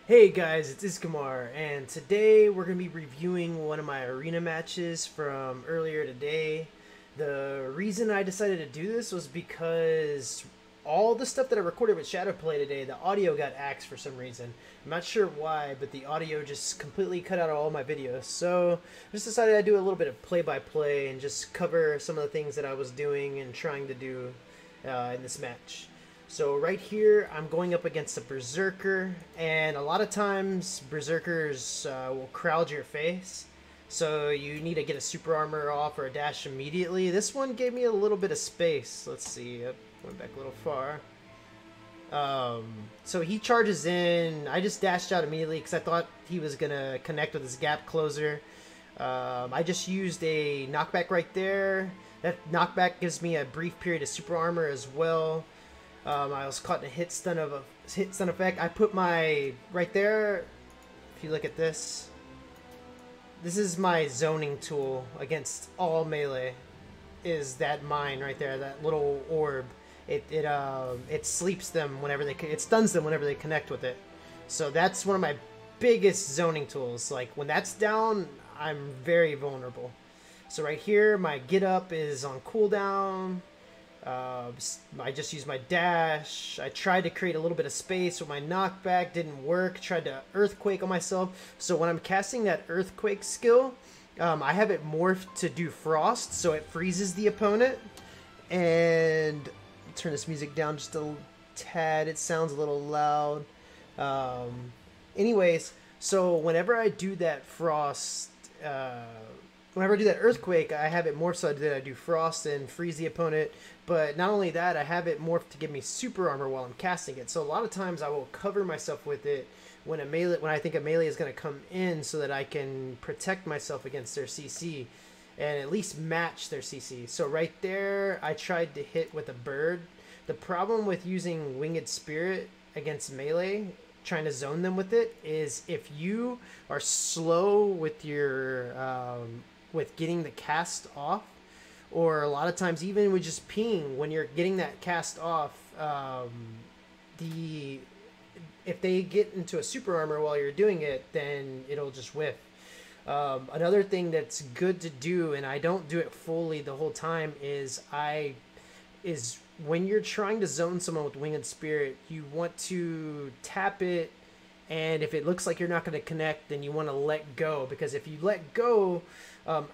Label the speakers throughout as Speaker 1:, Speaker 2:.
Speaker 1: Hey guys, it's Iskamar, and today we're going to be reviewing one of my arena matches from earlier today. The reason I decided to do this was because all the stuff that I recorded with Shadowplay today, the audio got axed for some reason. I'm not sure why, but the audio just completely cut out of all my videos. So I just decided I'd do a little bit of play-by-play and just cover some of the things that I was doing and trying to do in this match. So right here, I'm going up against a Berserker, and a lot of times Berserkers will crowd your face, so you need to get a super armor off or a dash immediately. This one gave me a little bit of space. Let's see, I went back a little far. So he charges in. I just dashed out immediately because I thought he was going to connect with his gap closer. I just used a knockback right there. That knockback gives me a brief period of super armor as well. I was caught in a hit stun effect. I put my right there. If you look at this, this is my zoning tool against all melee. Is that mine right there? That little orb. It sleeps them whenever it stuns them whenever they connect with it. So that's one of my biggest zoning tools. Like when that's down, I'm very vulnerable. So right here, my get up is on cooldown. I just used my dash. I tried to create a little bit of space with my knockback. Didn't work. Tried to earthquake on myself. So when I'm casting that earthquake skill, I have it morphed to do frost, so it freezes the opponent. And turn this music down just a tad. It sounds a little loud. Anyways, so whenever I do that frost, whenever I do that earthquake, I have it morphed so that I do frost and freeze the opponent. But not only that, I have it morphed to give me super armor while I'm casting it. So a lot of times I will cover myself with it when I think a melee is going to come in, so that I can protect myself against their CC and at least match their CC. So right there, I tried to hit with a bird. The problem with using Winged Spirit against melee, trying to zone them with it, is if you are slow with your with getting the cast off, or a lot of times even with just peeing, when you're getting that cast off, if they get into a super armor while you're doing it, then it'll just whiff. Another thing that's good to do, and I don't do it fully the whole time, is when you're trying to zone someone with Winged Spirit, you want to tap it, and if it looks like you're not going to connect, then you want to let go, because if you let go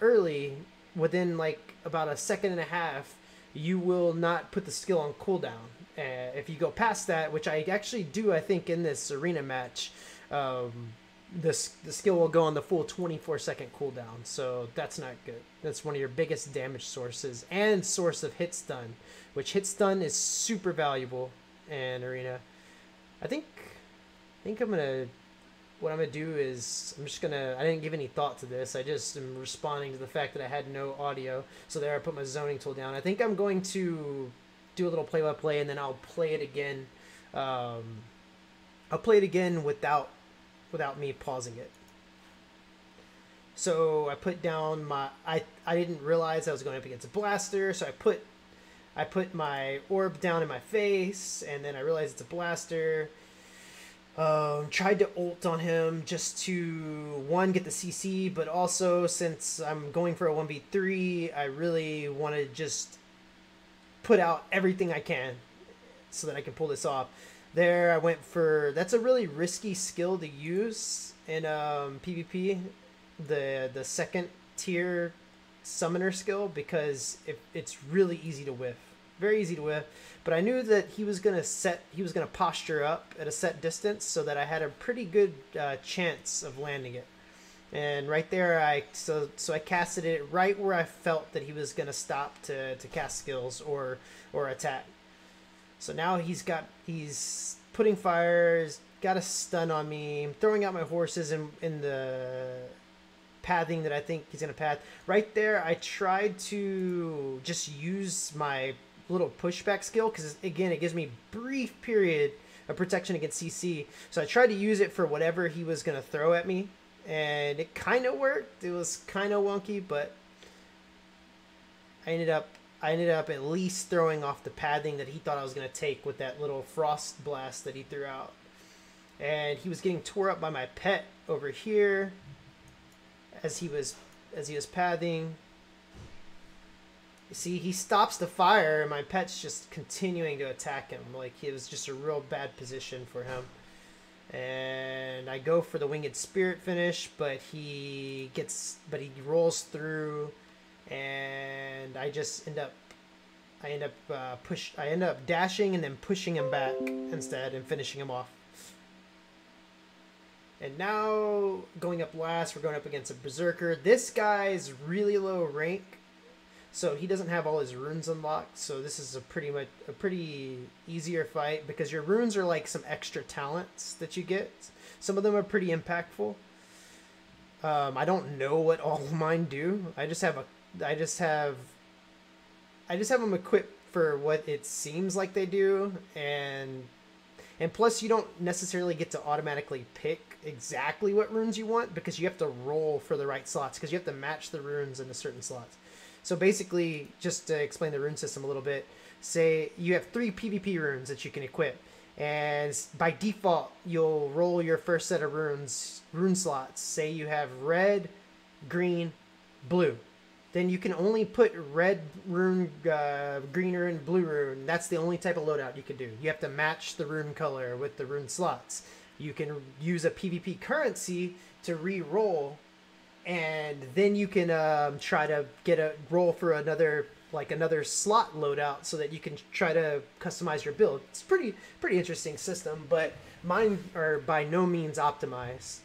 Speaker 1: early, within like about a second and a half, you will not put the skill on cooldown. If you go past that, which I actually do, I think in this arena match, the skill will go on the full 24-second cooldown. So that's not good. That's one of your biggest damage sources and source of hit stun, which hit stun is super valuable in arena. I think what I'm gonna do is I didn't give any thought to this. I just am responding to the fact that I had no audio. So there, I put my zoning tool down. I think I'm going to do a little play-by-play, and then I'll play it again. I'll play it again without me pausing it. So I put down I didn't realize I was going up against a blaster, so I put my orb down in my face, and then I realized it's a blaster. Tried to ult on him just to, one, get the CC, but also, since I'm going for a 1v3, I really want to just put out everything I can so that I can pull this off. There, I went for, that's a really risky skill to use in PvP, the second tier summoner skill, because it's really easy to whiff. Very easy to whiff. But I knew that he was gonna posture up at a set distance, so that I had a pretty good chance of landing it. And right there, so I casted it right where I felt that he was gonna stop to cast skills or attack. So now he's putting fires, got a stun on me, throwing out my horses in the pathing that I think he's gonna path. Right there, I tried to just use my little pushback skill, because again, it gives me brief period of protection against CC. So I tried to use it for whatever he was gonna throw at me, and it kind of worked. It was kind of wonky, but I ended up at least throwing off the pathing that he thought I was gonna take with that little frost blast that he threw out. and he was getting tore up by my pet over here as he was pathing. You see, he stops the fire, and my pet's just continuing to attack him. Like, it was just a real bad position for him. And I go for the winged spirit finish, but he rolls through, and I end up dashing and then pushing him back instead and finishing him off. And now, going up last, we're going up against a Berserker. This guy's really low rank, so he doesn't have all his runes unlocked. So this is a pretty easier fight, because your runes are like some extra talents that you get. Some of them are pretty impactful. I don't know what all of mine do. I just have them equipped for what it seems like they do, and plus you don't necessarily get to automatically pick exactly what runes you want, because you have to roll for the right slots, because you have to match the runes into certain slots. So basically, just to explain the rune system a little bit, say you have 3 PvP runes that you can equip, and by default you'll roll your first set of rune slots. Say you have red, green, blue. Then you can only put red rune, green rune, blue rune. That's the only type of loadout you can do. You have to match the rune color with the rune slots. You can use a PvP currency to re-roll, and then you can try to get a roll for another slot loadout, so that you can try to customize your build. It's pretty interesting system, but mine are by no means optimized.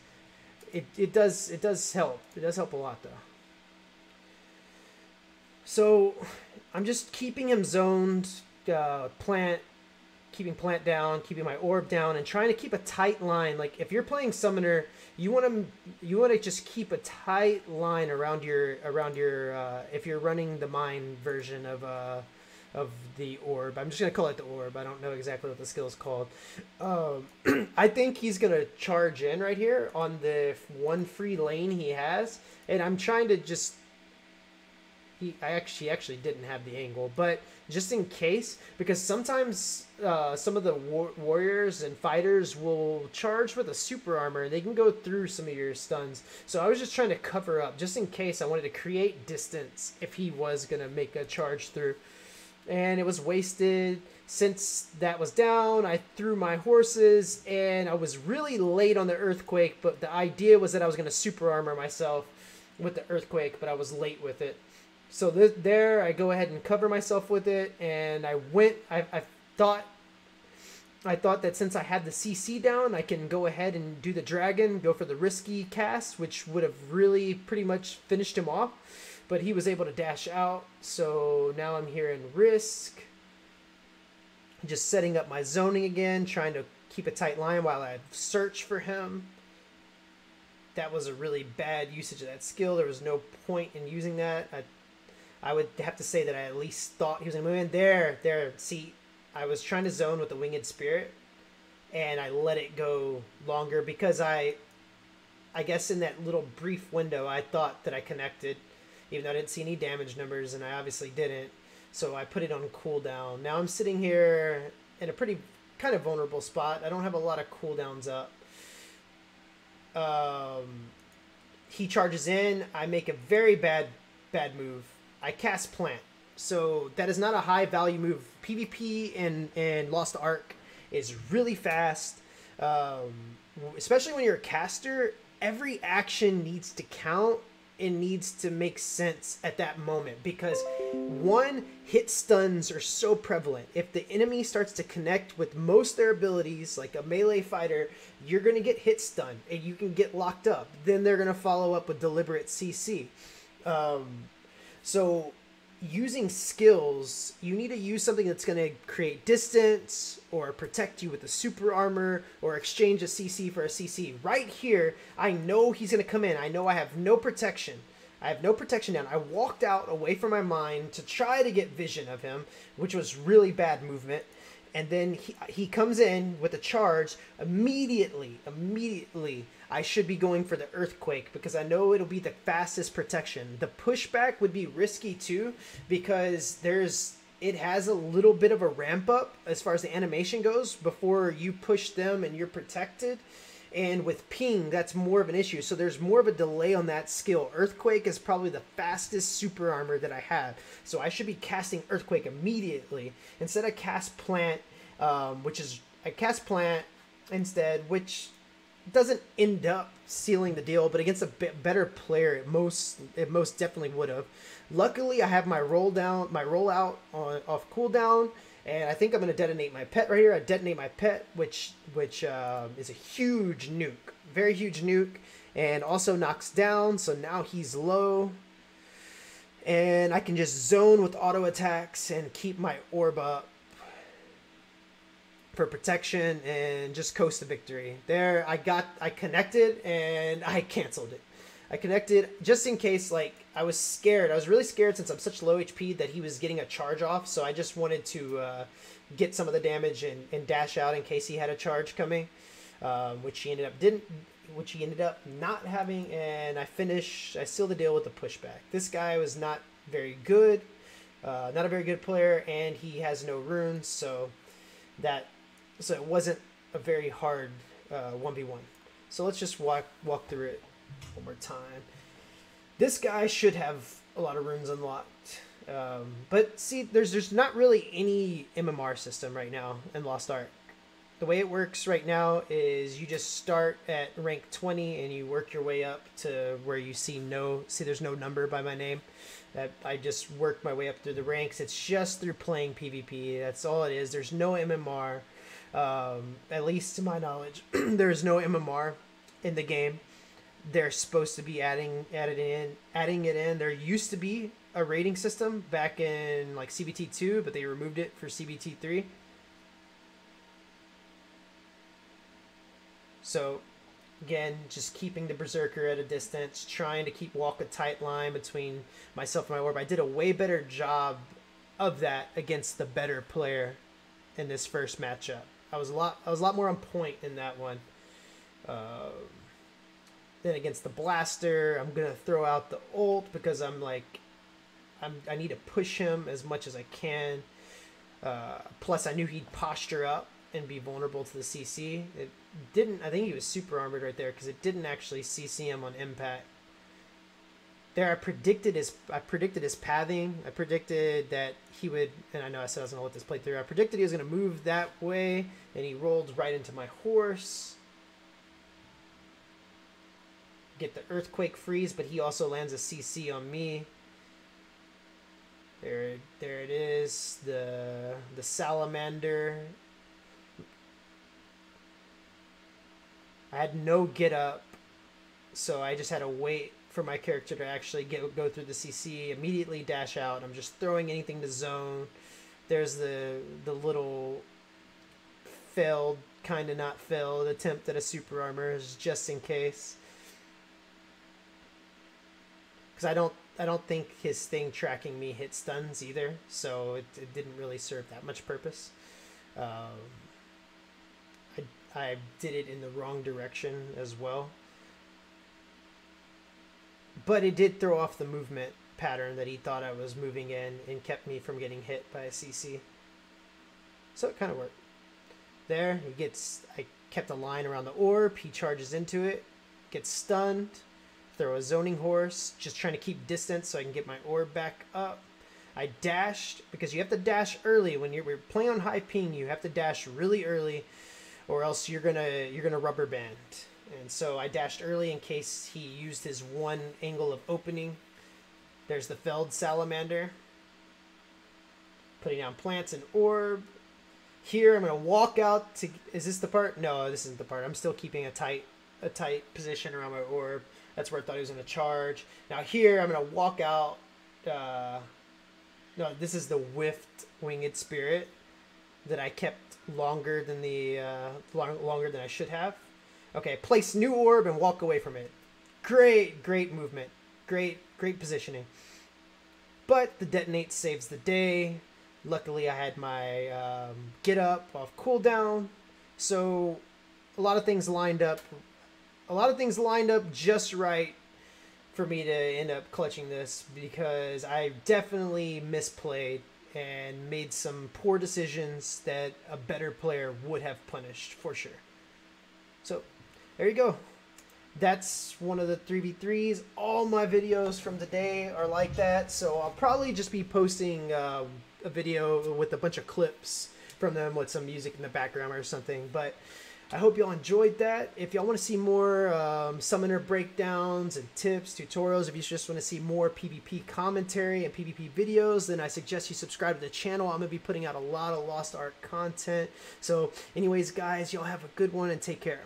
Speaker 1: It does help. It does help a lot though. So I'm just keeping him zoned, keeping plant down, keeping my orb down, and trying to keep a tight line. Like, if you're playing summoner, you want to just keep a tight line around your if you're running the mine version of the orb. I'm just gonna call it the orb. I don't know exactly what the skill is called. I think he's gonna charge in right here on the one free lane he has, and I'm trying to just. I actually didn't have the angle, but just in case, because sometimes some of the warriors and fighters will charge with a super armor, and they can go through some of your stuns. So I was just trying to cover up, just in case. I wanted to create distance if he was going to make a charge through. And it was wasted. Since that was down, I threw my horses, and I was really late on the earthquake, but the idea was that I was going to super armor myself with the earthquake, but I was late with it. So there, I go ahead and cover myself with it, and I thought that since I had the CC down, I can go ahead and do the dragon, go for the risky cast, which would have really pretty much finished him off, but he was able to dash out. So now I'm here in risk, just setting up my zoning again, trying to keep a tight line while I search for him. That was a really bad usage of that skill. There was no point in using that. I would have to say that I at least thought he was going to move in. There. See, I was trying to zone with the winged spirit, and I let it go longer because I guess in that little brief window, I thought that I connected, even though I didn't see any damage numbers, and I obviously didn't. So I put it on cooldown. Now I'm sitting here in a pretty kind of vulnerable spot. I don't have a lot of cooldowns up. He charges in. I make a very bad move. I cast plant. So that is not a high value move. PvP in Lost Ark is really fast. Especially when you're a caster, every action needs to count and needs to make sense at that moment, because one, hit stuns are so prevalent. If the enemy starts to connect with most of their abilities, like a melee fighter, you're going to get hit stun and you can get locked up. Then they're going to follow up with deliberate CC. So using skills, you need to use something that's going to create distance or protect you with a super armor or exchange a CC for a CC. Right here, I know he's going to come in. I know I have no protection. I have no protection down. I walked out away from my mine to try to get vision of him, which was really bad movement. And then he comes in with a charge. Immediately, I should be going for the earthquake because I know it'll be the fastest protection. The pushback would be risky too, because there's it has a little bit of a ramp up as far as the animation goes before you push them and you're protected. And with ping, that's more of an issue. So there's more of a delay on that skill. Earthquake is probably the fastest super armor that I have. So I should be casting Earthquake immediately. Instead I cast Plant, I cast Plant instead, which doesn't end up sealing the deal, but against a better player, it most definitely would have. Luckily, I have my rollout off cooldown, and I think I'm going to detonate my pet right here. I detonate my pet, which is a huge nuke, very huge nuke, and also knocks down. So now he's low, and I can just zone with auto attacks and keep my orb up for protection and just coast to victory. There, I connected and I canceled it. I connected just in case, like, I was scared. I was really scared since I'm such low HP that he was getting a charge off, so I just wanted to get some of the damage and dash out in case he had a charge coming, which he ended up not having, and I sealed the deal with the pushback. This guy was not very good, not a very good player, and he has no runes, so it wasn't a very hard 1v1. So let's just walk through it one more time. This guy should have a lot of runes unlocked. But see, there's not really any MMR system right now in Lost Ark. The way it works right now is you just start at rank 20 and you work your way up to where you see there's no number by my name. I just worked my way up through the ranks. It's just through playing PvP. That's all it is. There's no MMR. At least to my knowledge, there's no MMR in the game. They're supposed to be adding it in. There used to be a rating system back in like CBT 2, but they removed it for CBT 3. So again, just keeping the Berserker at a distance, trying to walk a tight line between myself and my orb. I did a way better job of that against the better player in this first matchup. I was a lot more on point in that one. Then against the Blaster, I'm gonna throw out the ult because I need to push him as much as I can. Plus, I knew he'd posture up and be vulnerable to the CC. It didn't. I think he was super armored right there because it didn't actually CC him on impact. There, I predicted his pathing. I predicted that he would, and I know I said I was gonna let this play through. I predicted he was gonna move that way, and he rolled right into my horse. Get the Earthquake freeze, but he also lands a CC on me. There it is. The Salamander. I had no get up, so I just had to wait for my character to actually go through the CC, immediately dash out. I'm just throwing anything to zone. There's the little failed, kind of not failed attempt at a super armor, just in case. Because I don't think his thing tracking me hit stuns either, so it didn't really serve that much purpose. I did it in the wrong direction as well. But it did throw off the movement pattern that he thought I was moving in and kept me from getting hit by a CC. So it kind of worked. There, I kept a line around the orb. He charges into it, gets stunned. Throw a zoning horse, just trying to keep distance so I can get my orb back up. I dashed, because you have to dash early. When we're playing on high ping, you have to dash really early, or else you're gonna rubber band. And so I dashed early in case he used his one angle of opening. There's the felled Salamander. Putting down plants and orb. Here I'm gonna walk out to. Is this the part? No, this isn't the part. I'm still keeping a tight position around my orb. That's where I thought he was going to charge. Now here, I'm going to walk out. No, this is the Whiffed Winged Spirit that I kept longer than longer than I should have. Okay, place new orb and walk away from it. Great movement. Great positioning. But the detonate saves the day. Luckily, I had my get up off cooldown. So a lot of things lined up. Just right for me to end up clutching this, because I definitely misplayed and made some poor decisions that a better player would have punished for sure. So there you go. That's one of the 3v3s. All my videos from today are like that, so I'll probably just be posting a video with a bunch of clips from them with some music in the background or something. But I hope y'all enjoyed that. If y'all want to see more summoner breakdowns and tips, tutorials, if you just want to see more PvP commentary and PvP videos, then I suggest you subscribe to the channel. I'm going to be putting out a lot of Lost Ark content. So anyways, guys, y'all have a good one and take care.